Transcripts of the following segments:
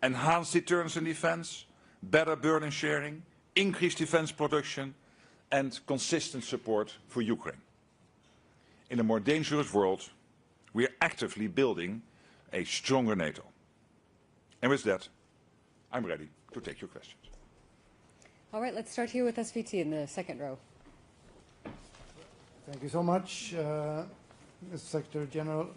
enhanced deterrence and defense, better burden sharing, increased defense production, and consistent support for Ukraine. In a more dangerous world, we are actively building a stronger NATO. And with that, I'm ready to take your questions. All right, let's start here with SVT in the second row. Thank you so much, Mr. Secretary General.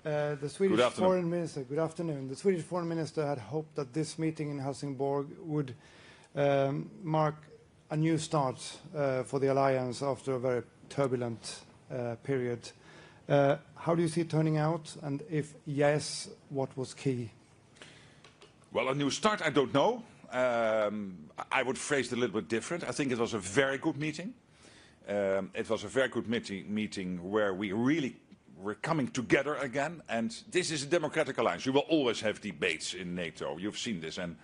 The Swedish Foreign Minister, good afternoon. The Swedish Foreign Minister had hoped that this meeting in Helsingborg would mark a new start for the alliance after a very turbulent period. How do you see it turning out? And if yes, what was key? Well, a new start, I don't know. I would phrase it a little bit different. I think it was a very good meeting. It was a very good meeting where we really were coming together again. And this is a democratic alliance. You will always have debates in NATO. You've seen this. And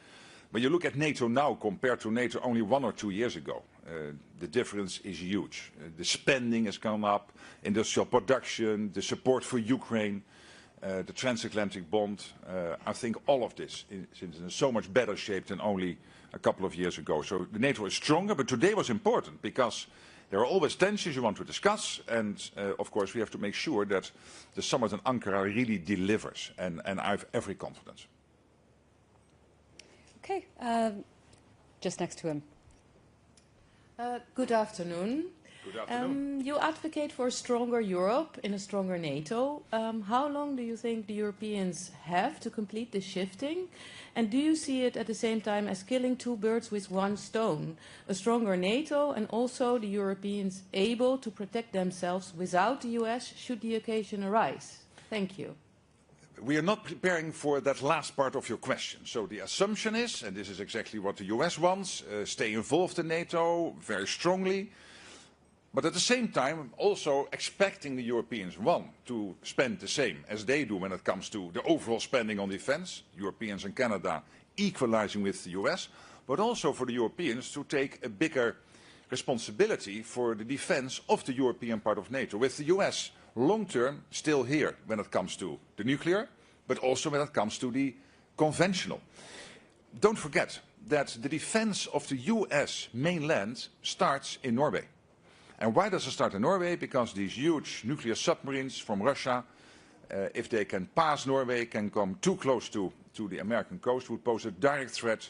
when you look at NATO now compared to NATO only 1 or 2 years ago, the difference is huge. The spending has gone up, industrial production, the support for Ukraine, the transatlantic bond. I think all of this is in so much better shape than only a couple of years ago. So the NATO is stronger, but today was important because there are always tensions you want to discuss, and of course we have to make sure that the summit in Ankara really delivers, and I have every confidence. Okay, just next to him. Good afternoon. Good afternoon. You advocate for a stronger Europe in a stronger NATO. How long do you think the Europeans have to complete this shifting? And do you see it at the same time as killing 2 birds with 1 stone? A stronger NATO and also the Europeans able to protect themselves without the US should the occasion arise? Thank you. We are not preparing for that last part of your question. So the assumption is, and this is exactly what the US wants, stay involved in NATO very strongly. But at the same time, also expecting the Europeans, one, to spend the same as they do when it comes to the overall spending on defense, Europeans and Canada equalizing with the US, but also for the Europeans to take a bigger responsibility for the defense of the European part of NATO, with the US long-term still here when it comes to the nuclear, but also when it comes to the conventional. Don't forget that the defense of the US mainland starts in Norway. And why does it start in Norway? Because these huge nuclear submarines from Russia, if they can pass Norway, can come too close to the American coast, would pose a direct threat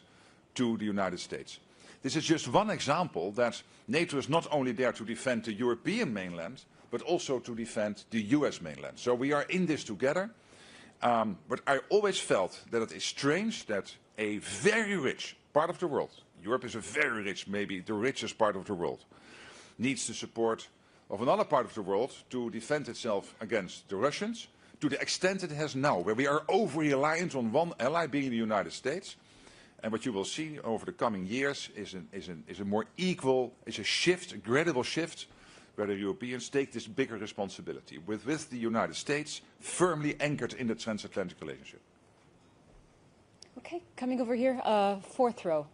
to the United States. This is just one example that NATO is not only there to defend the European mainland, but also to defend the US mainland. So we are in this together. But I always felt that it is strange that a very rich part of the world, Europe is a very rich, maybe the richest part of the world, needs the support of another part of the world to defend itself against the Russians, to the extent it has now, where we are over-reliant on one ally being the United States. And what you will see over the coming years is a more equal, is a shift, a gradual shift, where the Europeans take this bigger responsibility, with the United States firmly anchored in the transatlantic relationship. Okay, coming over here, 4th row.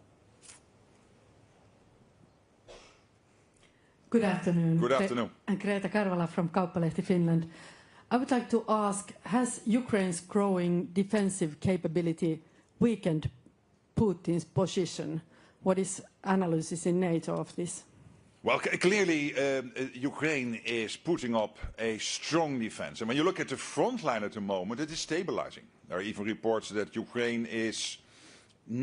Good afternoon. Good afternoon. And Greta Karvala from Kauppalehti, Finland. I would like to ask, has Ukraine's growing defensive capability weakened Putin's position? What is analysis in NATO of this? Well, clearly Ukraine is putting up a strong defense. And when you look at the front line at the moment, it is stabilizing. There are even reports that Ukraine is in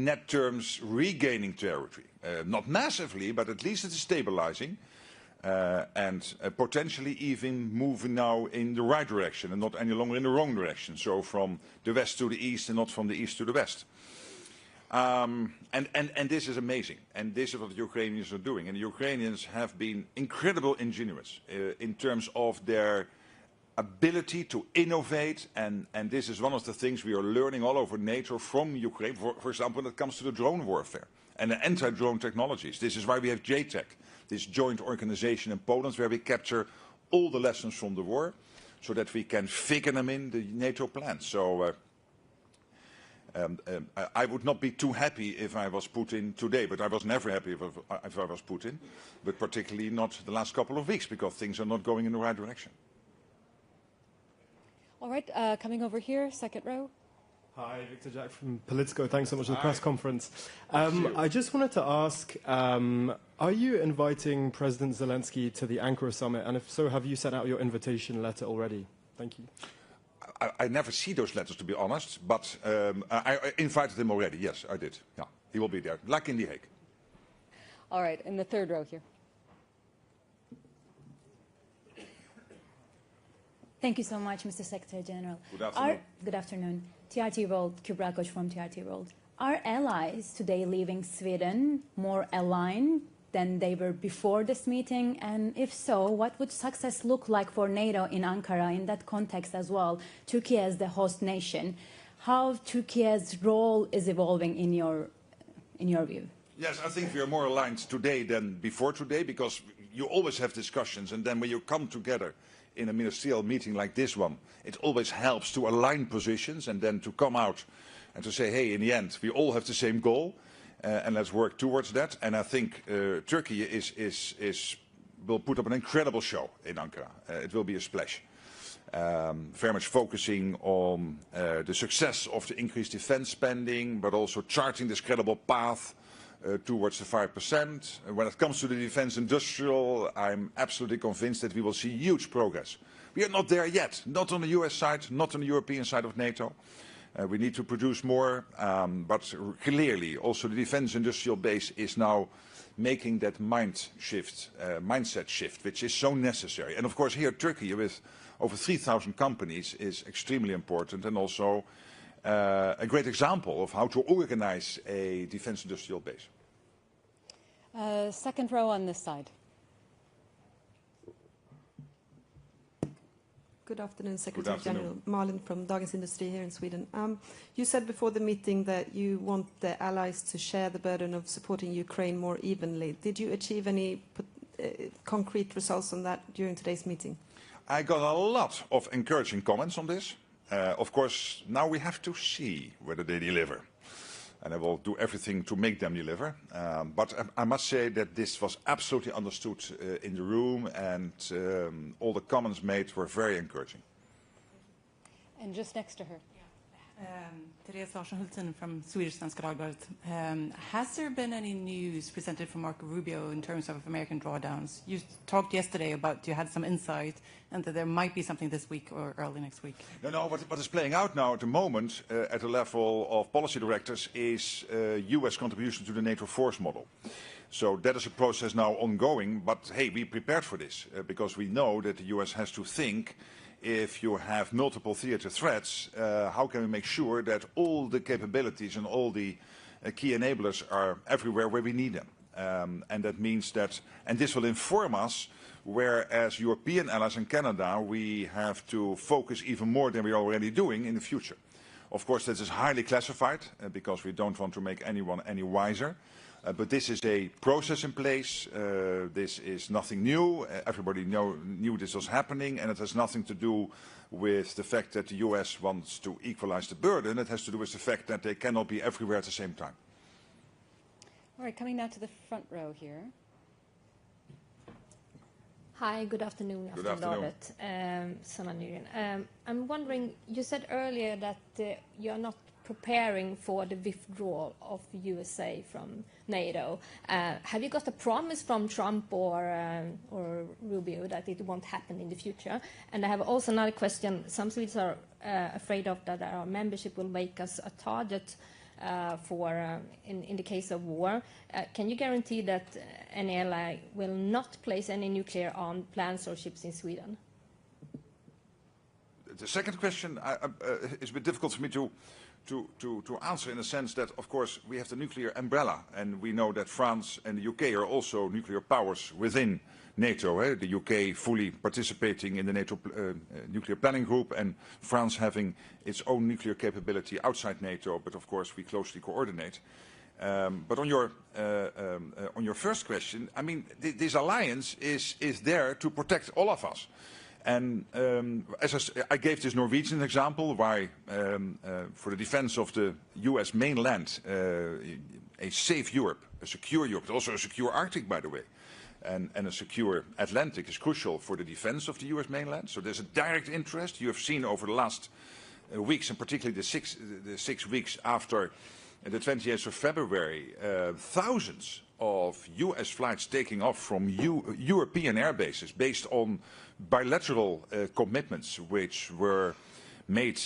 net terms regaining territory. Not massively, but at least it is stabilizing. And potentially even moving now in the right direction and not any longer in the wrong direction. So from the west to the east and not from the east to the west. And this is amazing. And this is what the Ukrainians are doing. And the Ukrainians have been incredible ingenious in terms of their ability to innovate. And this is one of the things we are learning all over NATO from Ukraine. For example, when it comes to the drone warfare and the anti-drone technologies. This is why we have JTEC, this joint organization in Poland, where we capture all the lessons from the war so that we can figure them in the NATO plan. So I would not be too happy if I was Putin today, but I was never happy if I was Putin, but particularly not the last couple of weeks, because things are not going in the right direction. All right, coming over here, 2nd row. Hi, Victor Jack from Politico. Thanks so much for the press conference. I just wanted to ask, are you inviting President Zelensky to the Ankara summit? And if so, have you sent out your invitation letter already? Thank you. I never see those letters, to be honest, but I invited him already. Yes, I did. Yeah, he will be there, like in The Hague. All right, in the third row here. Thank you so much, Mr. Secretary General. Good afternoon. Good afternoon. TRT World, Kübra Koç from TRT World. Are allies today leaving Sweden more aligned than they were before this meeting? And if so, what would success look like for NATO in Ankara in that context as well? Turkey as the host nation, how Turkey's role is evolving in your view? Yes, I think we are more aligned today than before today, because you always have discussions, and then when you come together in a ministerial meeting like this one, it always helps to align positions and then to come out and to say, hey, in the end, we all have the same goal, and let's work towards that. And I think Turkey will put up an incredible show in Ankara. It will be a splash. Very much focusing on the success of the increased defense spending, but also charting this credible path towards the 5%. When it comes to the defense industrial, I'm absolutely convinced that we will see huge progress. We are not there yet, not on the US side, not on the European side of NATO. We need to produce more, but clearly also the defense industrial base is now making that mindset shift, which is so necessary. And of course here Turkey with over 3,000 companies is extremely important, and also a great example of how to organize a defense industrial base. Second row on this side. Good afternoon, Secretary General. Malin from Dagens Industri here in Sweden. You said before the meeting that you want the allies to share the burden of supporting Ukraine more evenly. Did you achieve any concrete results on that during today's meeting? I got a lot of encouraging comments on this. Of course, now we have to see whether they deliver. And I will do everything to make them deliver. But I must say that this was absolutely understood in the room, and all the comments made were very encouraging. And just next to her. Therese Larsson-Hultin from Swedish Svenska Dagbladet. Has there been any news presented from Marco Rubio in terms of American drawdowns? You talked yesterday about you had some insight and that there might be something this week or early next week. No, what is playing out now at the moment at the level of policy directors is US contribution to the NATO force model. So that is a process now ongoing, but hey, we prepared for this because we know that the US has to think, if you have multiple theater threats, how can we make sure that all the capabilities and all the key enablers are everywhere where we need them? And that means that, and this will inform us, whereas European allies and Canada, we have to focus even more than we are already doing in the future. Of course, this is highly classified because we don't want to make anyone any wiser. But this is a process in place. This is nothing new. Everybody knew this was happening, and it has nothing to do with the fact that the US wants to equalize the burden. It has to do with the fact that they cannot be everywhere at the same time. All right, coming now to the front row here. Hi, good afternoon. Good afternoon. Sanna Nygren. I'm wondering, you said earlier that you're not preparing for the withdrawal of the USA from NATO. Have you got a promise from Trump or Rubio that it won't happen in the future? And I have also another question. Some Swedes are afraid of that our membership will make us a target in the case of war. Can you guarantee that any ally will not place any nuclear armed plans or ships in Sweden? The second question is a bit difficult for me to answer, in the sense that, of course, we have the nuclear umbrella, and we know that France and the UK are also nuclear powers within NATO. The UK fully participating in the NATO nuclear planning group, and France having its own nuclear capability outside NATO, but of course we closely coordinate. But on your first question, I mean, this alliance is there to protect all of us. And as I gave this Norwegian example, why for the defense of the US mainland, a safe Europe, a secure Europe, but also a secure Arctic, by the way, and a secure Atlantic is crucial for the defense of the US mainland. So there's a direct interest. You have seen over the last weeks, and particularly the 6 weeks after the 20th of February, thousands of US flights taking off from European air bases based on bilateral commitments which were made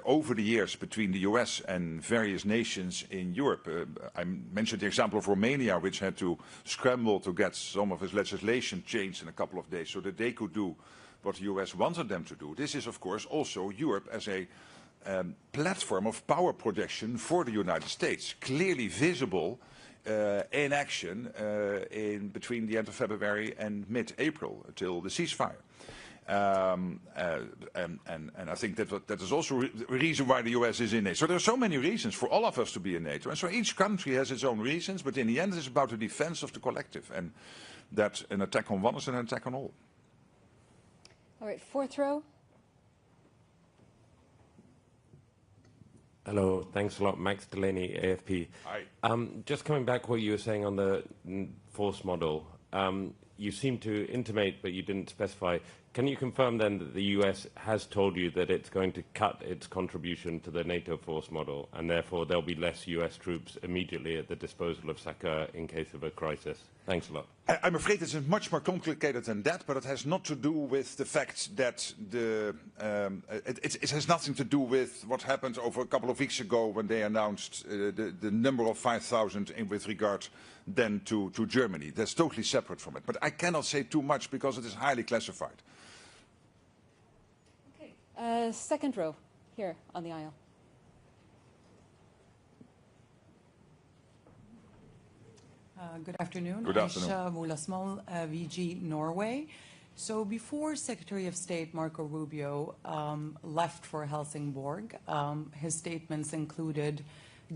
over the years between the US and various nations in Europe. I mentioned the example of Romania, which had to scramble to get some of its legislation changed in a couple of days so that they could do what the US wanted them to do. This is, of course, also Europe as a platform of power projection for the United States, clearly visible in action in between the end of February and mid-April until the ceasefire. And I think that is also a reason why the US is in NATO. So there are so many reasons for all of us to be in NATO. And so each country has its own reasons, but in the end it's about the defense of the collective. And that an attack on one is an attack on all. All right, fourth row. Hello, thanks a lot. Max Delaney, AFP. Hi. Just coming back what you were saying on the force model, you seem to intimate, but you didn't specify. Can you confirm then that the US has told you that it's going to cut its contribution to the NATO force model, and therefore there'll be less US troops immediately at the disposal of Saka in case of a crisis? Thanks a lot. I'm afraid it's much more complicated than that, but it has not to do with the fact that it has nothing to do with what happened over a couple of weeks ago when they announced the number of 5,000 with regard then to Germany. That's totally separate from it. But I cannot say too much because it is highly classified. Okay, second row here on the aisle. Good afternoon. Good afternoon. Aisha Mulasmal, VG Norway. So before Secretary of State Marco Rubio left for Helsingborg, his statements included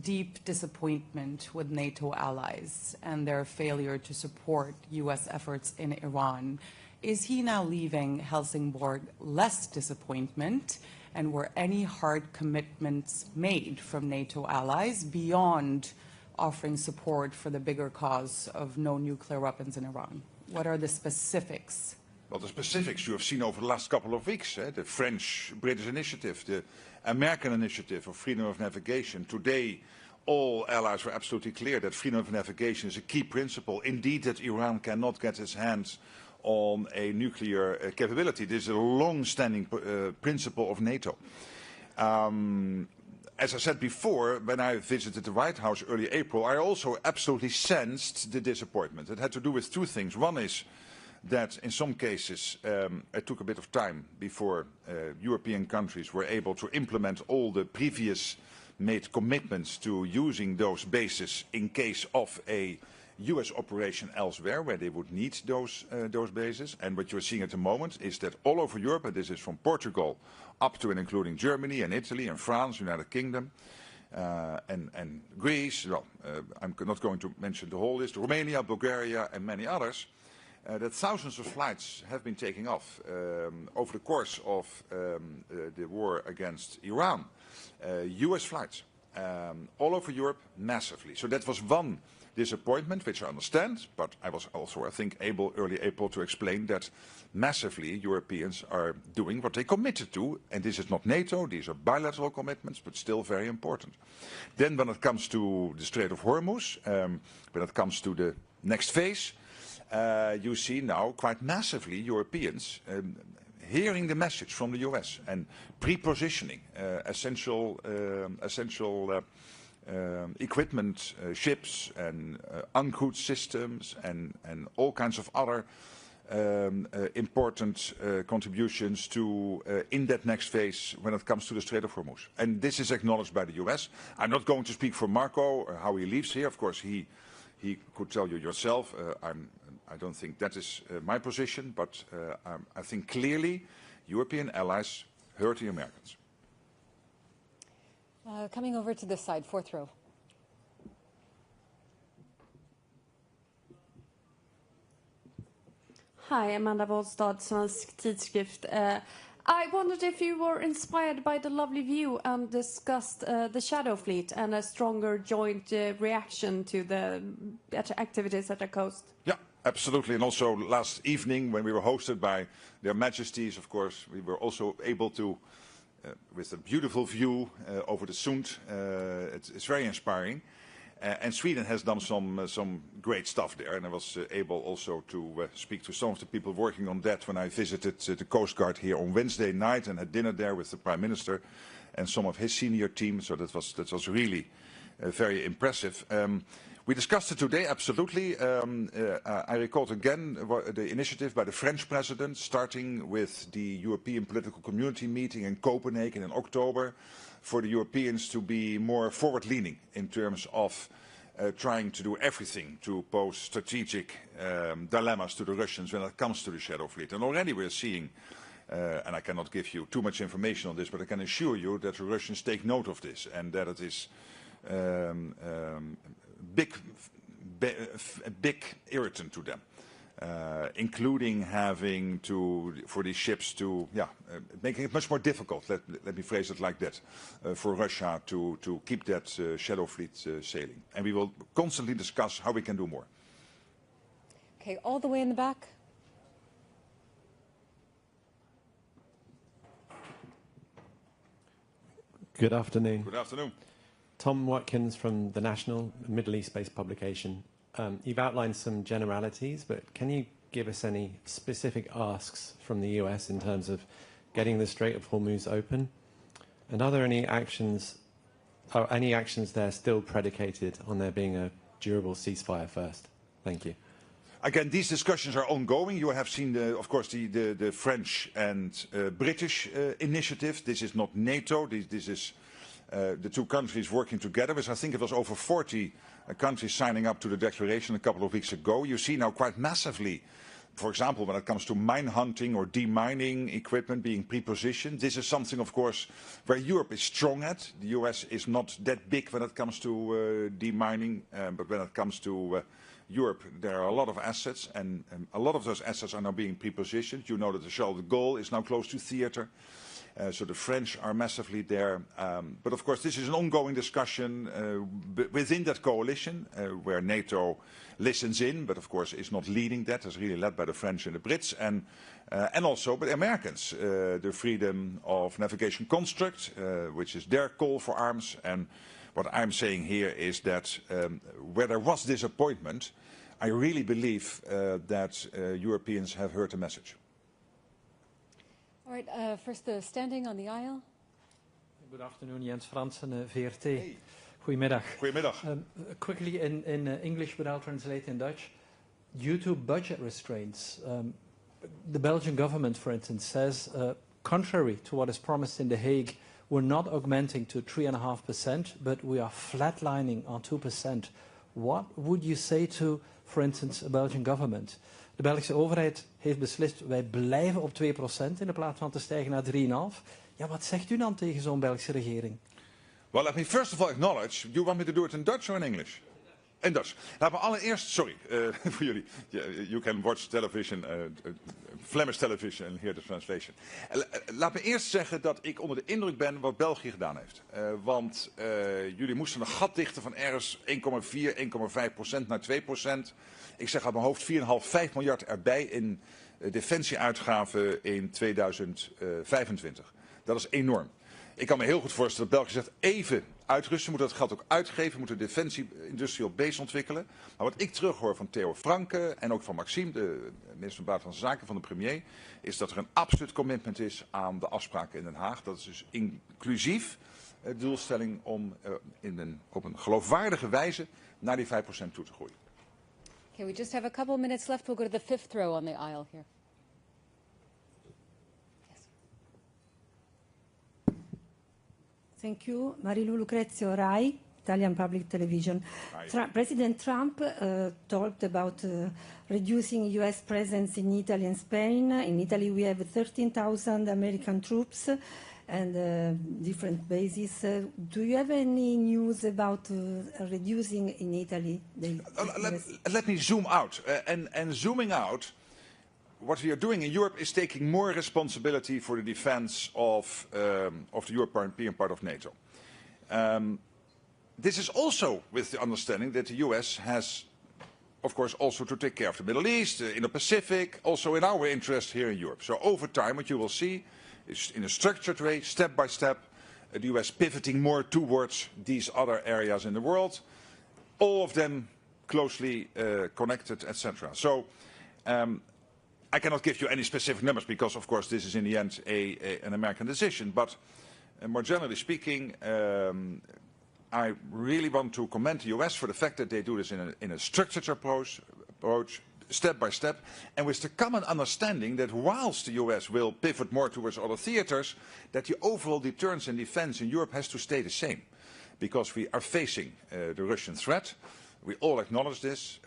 deep disappointment with NATO allies and their failure to support US efforts in Iran. Is he now leaving Helsingborg less disappointment? And were any hard commitments made from NATO allies beyond offering support for the bigger cause of no nuclear weapons in Iran? What are the specifics? Well, the specifics you have seen over the last couple of weeks. The French-British initiative, the American initiative of freedom of navigation. Today, all allies were absolutely clear that freedom of navigation is a key principle. Indeed, that Iran cannot get its hands on a nuclear capability. This is a long-standing principle of NATO. As I said before, when I visited the White House early April, I also absolutely sensed the disappointment. It had to do with two things. One is that in some cases it took a bit of time before European countries were able to implement all the previous made commitments to using those bases in case of a US operation elsewhere where they would need those bases. And what you're seeing at the moment is that all over Europe, and this is from Portugal up to and including Germany and Italy and France, United Kingdom, and Greece, well, I'm not going to mention the whole list, Romania, Bulgaria and many others, that thousands of flights have been taking off over the course of the war against Iran. US flights all over Europe massively. So that was one disappointment, which I understand, but I was also, I think, early April to explain that massively Europeans are doing what they committed to, and this is not NATO, these are bilateral commitments, but still very important. Then when it comes to the Strait of Hormuz, when it comes to the next phase, you see now quite massively Europeans hearing the message from the US and pre-positioning essential equipment, ships and uncrewed systems and all kinds of other important contributions to in that next phase when it comes to the Strait of Hormuz. And this is acknowledged by the US. I'm not going to speak for Marco or how he leaves here. Of course, he could tell you yourself. I don't think that is my position, but I think clearly European allies heard the Americans. Coming over to this side, fourth row. Hi, Amanda Wollstad, Svensk Tidskrift. I wondered if you were inspired by the lovely view and discussed the Shadow Fleet and a stronger joint reaction to the activities at the coast. Yeah, absolutely. And also last evening when we were hosted by Their Majesties, of course, we were also able to with a beautiful view over the Sund. It's very inspiring. And Sweden has done some great stuff there, and I was able also to speak to some of the people working on that when I visited the Coast Guard here on Wednesday night and had dinner there with the Prime Minister and some of his senior team. So that was really very impressive. We discussed it today, absolutely. I recalled again the initiative by the French President, starting with the European Political Community meeting in Copenhagen in October, for the Europeans to be more forward-leaning in terms of trying to do everything to pose strategic dilemmas to the Russians when it comes to the Shadow Fleet. And already we're seeing, and I cannot give you too much information on this, but I can assure you that the Russians take note of this and that it is a big irritant to them. Including having to, for these ships to, making it much more difficult, let me phrase it like that, for Russia to keep that shadow fleet sailing. And we will constantly discuss how we can do more. Okay, all the way in the back. Good afternoon. Good afternoon. Tom Watkins from the National Middle East-based publication. You've outlined some generalities, but can you give us any specific asks from the US in terms of getting the Strait of Hormuz open? And are there any actions there still predicated on there being a durable ceasefire first? Thank you. Again, these discussions are ongoing. You have seen, of course, the French and British initiative. This is not NATO. This is the two countries working together. Because I think it was over 40 countries signing up to the declaration a couple of weeks ago. You see now quite massively, for example, when it comes to mine hunting or demining equipment being pre-positioned. This is something, of course, where Europe is strong at. The US is not that big when it comes to demining, but when it comes to Europe, there are a lot of assets, and a lot of those assets are now being pre-positioned. You know that the Charles de Gaulle is now close to theater. So the French are massively there. But of course, this is an ongoing discussion within that coalition where NATO listens in, but of course is not leading that. It's really led by the French and the Brits, and also by the Americans. The freedom of navigation construct, which is their call for arms. And what I'm saying here is that where there was disappointment, I really believe that Europeans have heard the message. All right, first standing on the aisle. Good afternoon, Jens Fransen, VRT. Hey. Goedemiddag. Goedemiddag. Quickly in English, but I'll translate in Dutch. Due to budget restraints, the Belgian government, for instance, says, contrary to what is promised in The Hague, we're not augmenting to 3.5%, but we are flatlining on 2%. What would you say to, for instance, a Belgian government? De Belgische overheid heeft beslist, wij blijven op 2% in de plaats van te stijgen naar 3,5%. Ja, wat zegt u dan tegen zo'n Belgische regering? Well, let me first of all acknowledge, you want me to do it in Dutch or in English? In Dutch. Laat me allereerst, sorry voor jullie, you can watch television, Flemish television and hear the translation. Laat me eerst zeggen dat ik onder de indruk ben wat België gedaan heeft. Want jullie moesten een gat dichten van ergens 1,4, 1,5% naar 2%. Ik zeg uit mijn hoofd 4,5 miljard erbij in defensieuitgaven in 2025. Dat is enorm. Ik kan me heel goed voorstellen dat België zegt even uitrusten. We moeten dat geld ook uitgeven. We moeten defensie industrial base ontwikkelen. Maar wat ik terughoor van Theo Franke en ook van Maxime, de minister van Buitenlandse Zaken van de premier, is dat er een absoluut commitment is aan de afspraken in Den Haag. Dat is dus inclusief de doelstelling om op een geloofwaardige wijze naar die 5% toe te groeien. Okay, we just have a couple minutes left. We'll go to the fifth row on the aisle here. Thank you. Marilu Lucrezio, Rai, Italian Public Television. President Trump talked about reducing U.S. presence in Italy and Spain. In Italy, we have 13,000 American troops and different bases. Do you have any news about reducing in Italy? Let me zoom out. And zooming out, what we are doing in Europe is taking more responsibility for the defense of the European part of NATO. This is also with the understanding that the US has, of course, also to take care of the Middle East, Indo-Pacific, also in our interest here in Europe. So over time, what you will see It's in a structured way, step by step, the US pivoting more towards these other areas in the world, all of them closely connected, etc. So I cannot give you any specific numbers because, of course, this is in the end an American decision. But more generally speaking, I really want to commend the US for the fact that they do this in a structured approach, step by step, and with the common understanding that whilst the US will pivot more towards other theaters, that the overall deterrence and defense in Europe has to stay the same. Because we are facing the Russian threat. We all acknowledge this,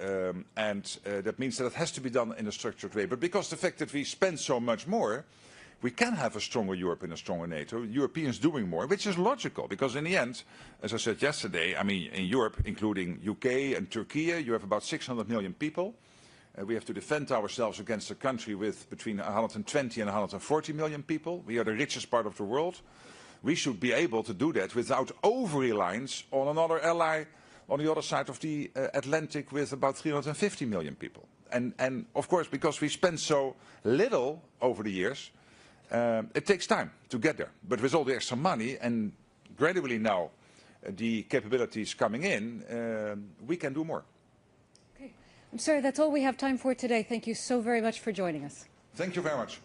and that means that it has to be done in a structured way. But because the fact that we spend so much more, we can have a stronger Europe and a stronger NATO, Europeans doing more, which is logical. Because in the end, as I said yesterday, I mean, in Europe, including UK and Turkey, you have about 600 million people. We have to defend ourselves against a country with between 120 and 140 million people. We are the richest part of the world. We should be able to do that without over-reliance on another ally on the other side of the Atlantic with about 350 million people. And of course, because we spend so little over the years, it takes time to get there. But with all the extra money and gradually now the capabilities coming in, we can do more. Okay. I'm sorry, that's all we have time for today. Thank you so very much for joining us. Thank you very much.